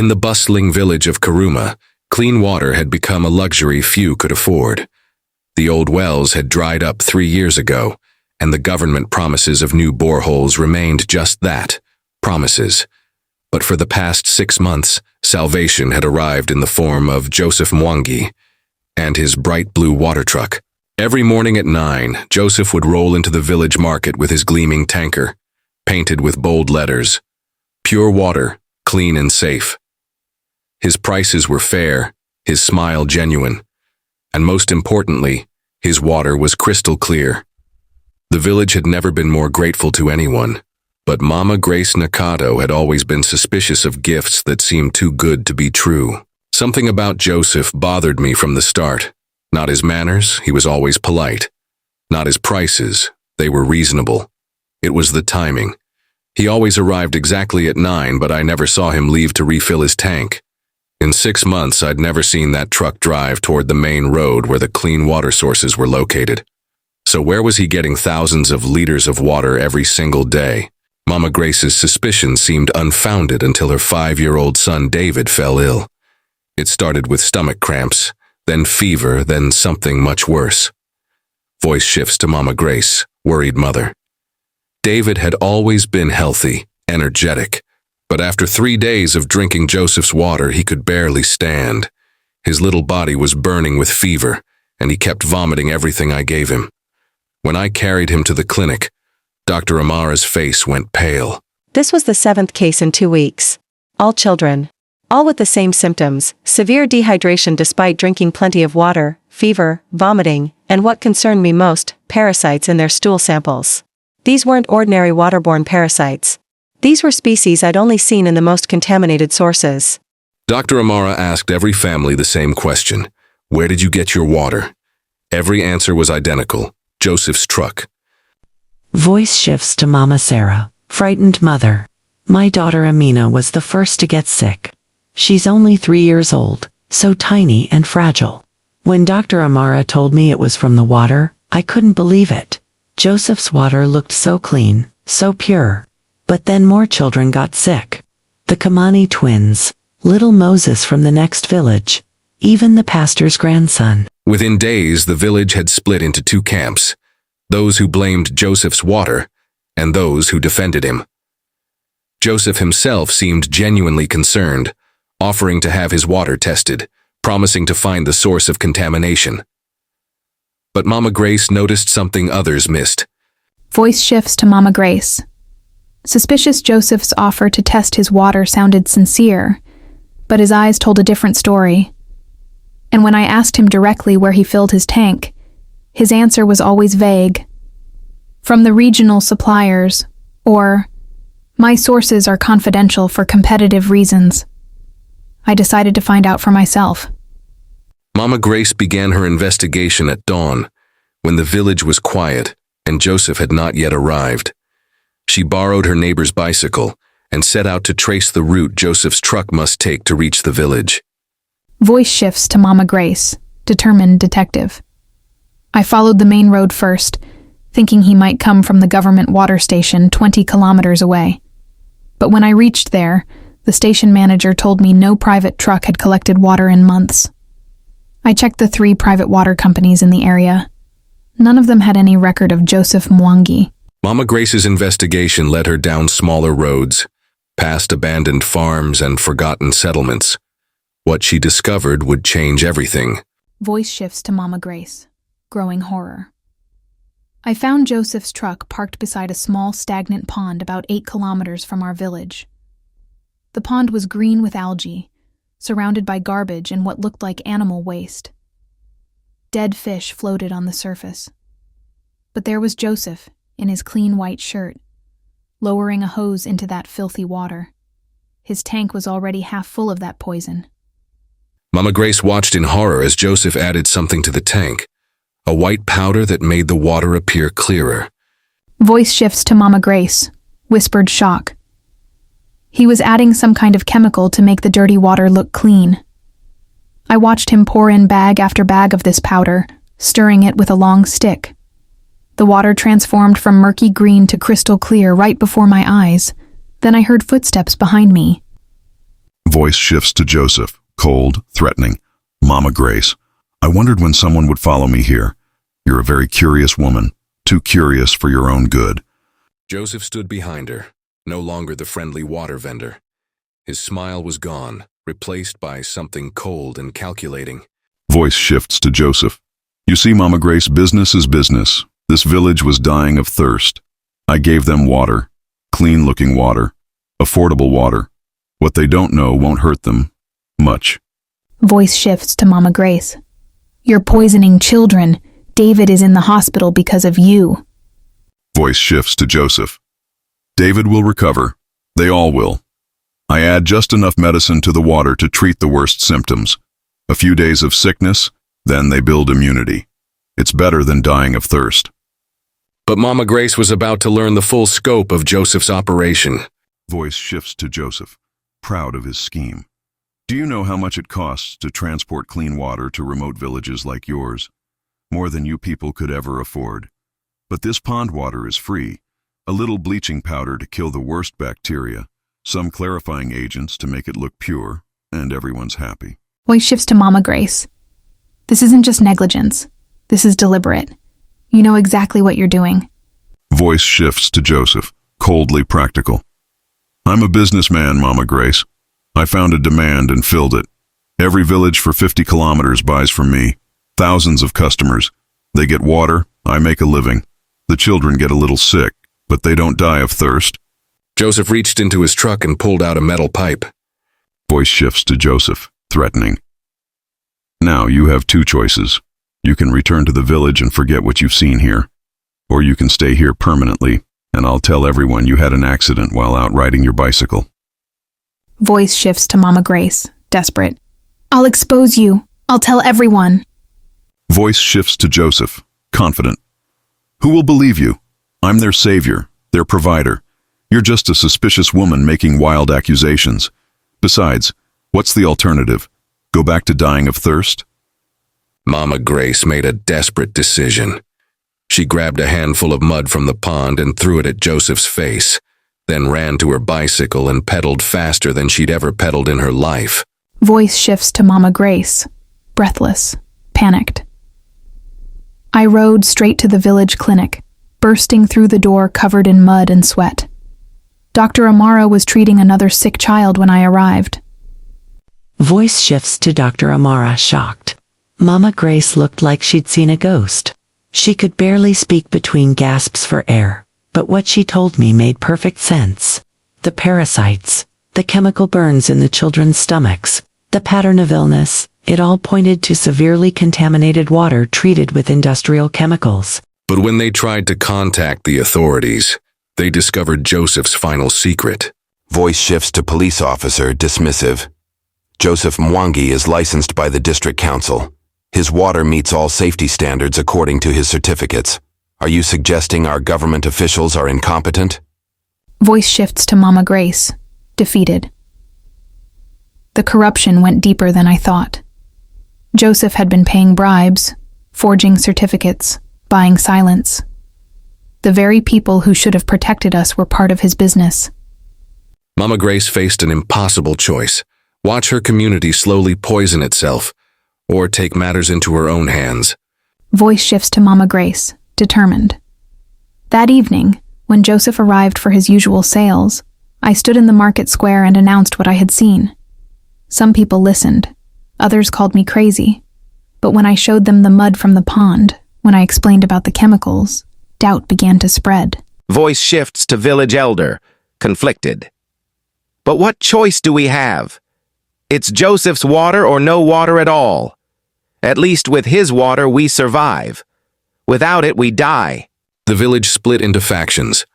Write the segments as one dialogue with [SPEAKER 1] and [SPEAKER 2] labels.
[SPEAKER 1] In the bustling village of Karuma, clean water had become a luxury few could afford. The old wells had dried up 3 years ago, and the government promises of new boreholes remained just that, promises. But for the past 6 months, salvation had arrived in the form of Joseph Mwangi and his bright blue water truck. Every morning at 9, Joseph would roll into the village market with his gleaming tanker, painted with bold letters, "Pure water, clean and safe." His prices were fair, his smile genuine, and most importantly, his water was crystal clear. The village had never been more grateful to anyone, but Mama Grace Nakado had always been suspicious of gifts that seemed too good to be true. Something about Joseph bothered me from the start. Not his manners, he was always polite. Not his prices, they were reasonable. It was the timing. He always arrived exactly at 9, but I never saw him leave to refill his tank. In 6 months, I'd never seen that truck drive toward the main road where the clean water sources were located. So where was he getting thousands of liters of water every single day? Mama Grace's suspicions seemed unfounded until her 5-year-old son David fell ill. It started with stomach cramps, then fever, then something much worse. Voice shifts to Mama Grace, worried mother. David had always been healthy, energetic, but after 3 days of drinking Joseph's water, he could barely stand. His little body was burning with fever, and he kept vomiting everything I gave him. When I carried him to the clinic, Dr. Amara's face went pale.
[SPEAKER 2] This was the 7th case in 2 weeks. All children. All with the same symptoms, severe dehydration despite drinking plenty of water, fever, vomiting, and what concerned me most, parasites in their stool samples. These weren't ordinary waterborne parasites. These were species I'd only seen in the most contaminated sources.
[SPEAKER 1] Dr. Amara asked every family the same question. Where did you get your water? Every answer was identical. Joseph's truck.
[SPEAKER 3] Voice shifts to Mama Sarah, frightened mother. My daughter Amina was the first to get sick. She's only 3 years old, so tiny and fragile. When Dr. Amara told me it was from the water, I couldn't believe it. Joseph's water looked so clean, so pure. But then more children got sick. The Kamani twins, little Moses from the next village, even the pastor's grandson.
[SPEAKER 1] Within days, the village had split into 2 camps, those who blamed Joseph's water and those who defended him. Joseph himself seemed genuinely concerned, offering to have his water tested, promising to find the source of contamination. But Mama Grace noticed something others missed.
[SPEAKER 4] Voice shifts to Mama Grace. Suspicious Joseph's offer to test his water sounded sincere, but his eyes told a different story. And when I asked him directly where he filled his tank, his answer was always vague. From the regional suppliers, or, my sources are confidential for competitive reasons. I decided to find out for myself.
[SPEAKER 1] Mama Grace began her investigation at dawn, when the village was quiet and Joseph had not yet arrived. She borrowed her neighbor's bicycle and set out to trace the route Joseph's truck must take to reach the village.
[SPEAKER 4] Voice shifts to Mama Grace, determined detective. I followed the main road first, thinking he might come from the government water station 20 kilometers away. But when I reached there, the station manager told me no private truck had collected water in months. I checked the 3 private water companies in the area. None of them had any record of Joseph Mwangi.
[SPEAKER 1] Mama Grace's investigation led her down smaller roads, past abandoned farms and forgotten settlements. What she discovered would change everything.
[SPEAKER 4] Voice shifts to Mama Grace, growing horror. I found Joseph's truck parked beside a small stagnant pond about 8 kilometers from our village. The pond was green with algae, surrounded by garbage and what looked like animal waste. Dead fish floated on the surface. But there was Joseph, in his clean white shirt, lowering a hose into that filthy water. His tank was already half full of that poison.
[SPEAKER 1] Mama Grace watched in horror as Joseph added something to the tank, a white powder that made the water appear clearer.
[SPEAKER 4] Voice shifts to Mama Grace, whispered shock. He was adding some kind of chemical to make the dirty water look clean. I watched him pour in bag after bag of this powder, stirring it with a long stick. The water transformed from murky green to crystal clear right before my eyes. Then I heard footsteps behind me.
[SPEAKER 5] Voice shifts to Joseph, cold, threatening. Mama Grace, I wondered when someone would follow me here. You're a very curious woman, too curious for your own good.
[SPEAKER 1] Joseph stood behind her, no longer the friendly water vendor. His smile was gone, replaced by something cold and calculating.
[SPEAKER 5] Voice shifts to Joseph. You see, Mama Grace, business is business. This village was dying of thirst. I gave them water, clean-looking water, affordable water. What they don't know won't hurt them much.
[SPEAKER 4] Voice shifts to Mama Grace. You're poisoning children. David is in the hospital because of you.
[SPEAKER 5] Voice shifts to Joseph. David will recover. They all will. I add just enough medicine to the water to treat the worst symptoms. A few days of sickness, then they build immunity. It's better than dying of thirst.
[SPEAKER 1] But Mama Grace was about to learn the full scope of Joseph's operation.
[SPEAKER 5] Voice shifts to Joseph, proud of his scheme. Do you know how much it costs to transport clean water to remote villages like yours? More than you people could ever afford. But this pond water is free. A little bleaching powder to kill the worst bacteria, some clarifying agents to make it look pure, and everyone's happy.
[SPEAKER 4] Voice shifts to Mama Grace. This isn't just negligence. This is deliberate. You know exactly what you're doing.
[SPEAKER 5] Voice shifts to Joseph, coldly practical. I'm a businessman, Mama Grace. I found a demand and filled it. Every village for 50 kilometers buys from me. Thousands of customers. They get water, I make a living. The children get a little sick, but they don't die of thirst.
[SPEAKER 1] Joseph reached into his truck and pulled out a metal pipe.
[SPEAKER 5] Voice shifts to Joseph, threatening. Now you have two choices. You can return to the village and forget what you've seen here. Or you can stay here permanently, and I'll tell everyone you had an accident while out riding your bicycle.
[SPEAKER 4] Voice shifts to Mama Grace, desperate. I'll expose you. I'll tell everyone.
[SPEAKER 5] Voice shifts to Joseph, confident. Who will believe you? I'm their savior, their provider. You're just a suspicious woman making wild accusations. Besides, what's the alternative? Go back to dying of thirst?
[SPEAKER 1] Mama Grace made a desperate decision. She grabbed a handful of mud from the pond and threw it at Joseph's face, then ran to her bicycle and pedaled faster than she'd ever pedaled in her life.
[SPEAKER 4] Voice shifts to Mama Grace, breathless, panicked. I rode straight to the village clinic, bursting through the door covered in mud and sweat. Dr. Amara was treating another sick child when I arrived.
[SPEAKER 3] Voice shifts to Dr. Amara, shocked. Mama Grace looked like she'd seen a ghost. She could barely speak between gasps for air, but what she told me made perfect sense. The parasites, the chemical burns in the children's stomachs, the pattern of illness, it all pointed to severely contaminated water treated with industrial chemicals.
[SPEAKER 1] But when they tried to contact the authorities, they discovered Joseph's final secret.
[SPEAKER 6] Voice shifts to police officer, dismissive. Joseph Mwangi is licensed by the district council. His water meets all safety standards according to his certificates. Are you suggesting our government officials are incompetent?
[SPEAKER 4] Voice shifts to Mama Grace, defeated. The corruption went deeper than I thought. Joseph had been paying bribes, forging certificates, buying silence. The very people who should have protected us were part of his business.
[SPEAKER 1] Mama Grace faced an impossible choice: watch her community slowly poison itself, or take matters into her own hands.
[SPEAKER 4] Voice shifts to Mama Grace, determined. That evening, when Joseph arrived for his usual sales, I stood in the market square and announced what I had seen. Some people listened, others called me crazy. But when I showed them the mud from the pond, when I explained about the chemicals, doubt began to spread.
[SPEAKER 7] Voice shifts to village elder, conflicted. But what choice do we have? It's Joseph's water or no water at all. At least with his water we survive. Without it we die.
[SPEAKER 1] The village split into factions.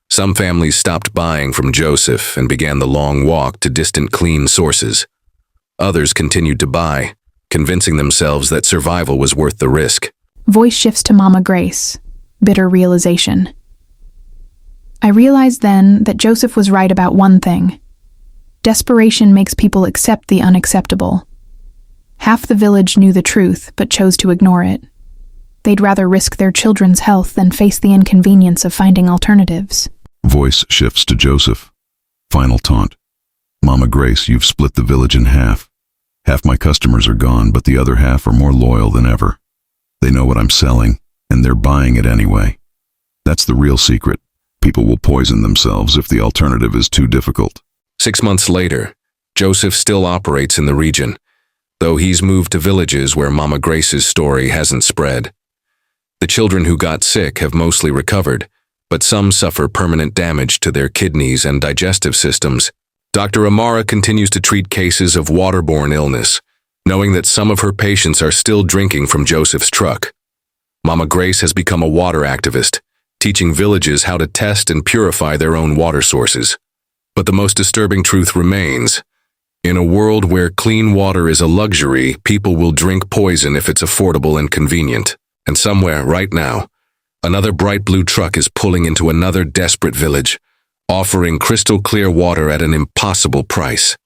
[SPEAKER 1] Some families stopped buying from Joseph and began the long walk to distant clean sources. Others continued to buy, convincing themselves that survival was worth the risk.
[SPEAKER 4] Voice shifts to Mama Grace, bitter realization. I realized then that Joseph was right about one thing. Desperation makes people accept the unacceptable. Half the village knew the truth, but chose to ignore it. They'd rather risk their children's health than face the inconvenience of finding alternatives.
[SPEAKER 5] Voice shifts to Joseph. Final taunt. Mama Grace, you've split the village in half. Half my customers are gone, but the other half are more loyal than ever. They know what I'm selling, and they're buying it anyway. That's the real secret. People will poison themselves if the alternative is too difficult.
[SPEAKER 1] 6 months later, Joseph still operates in the region, though he's moved to villages where Mama Grace's story hasn't spread. The children who got sick have mostly recovered, but some suffer permanent damage to their kidneys and digestive systems. Dr. Amara continues to treat cases of waterborne illness, knowing that some of her patients are still drinking from Joseph's truck. Mama Grace has become a water activist, teaching villages how to test and purify their own water sources. But the most disturbing truth remains. In a world where clean water is a luxury, people will drink poison if it's affordable and convenient. And somewhere, right now, another bright blue truck is pulling into another desperate village, offering crystal clear water at an impossible price.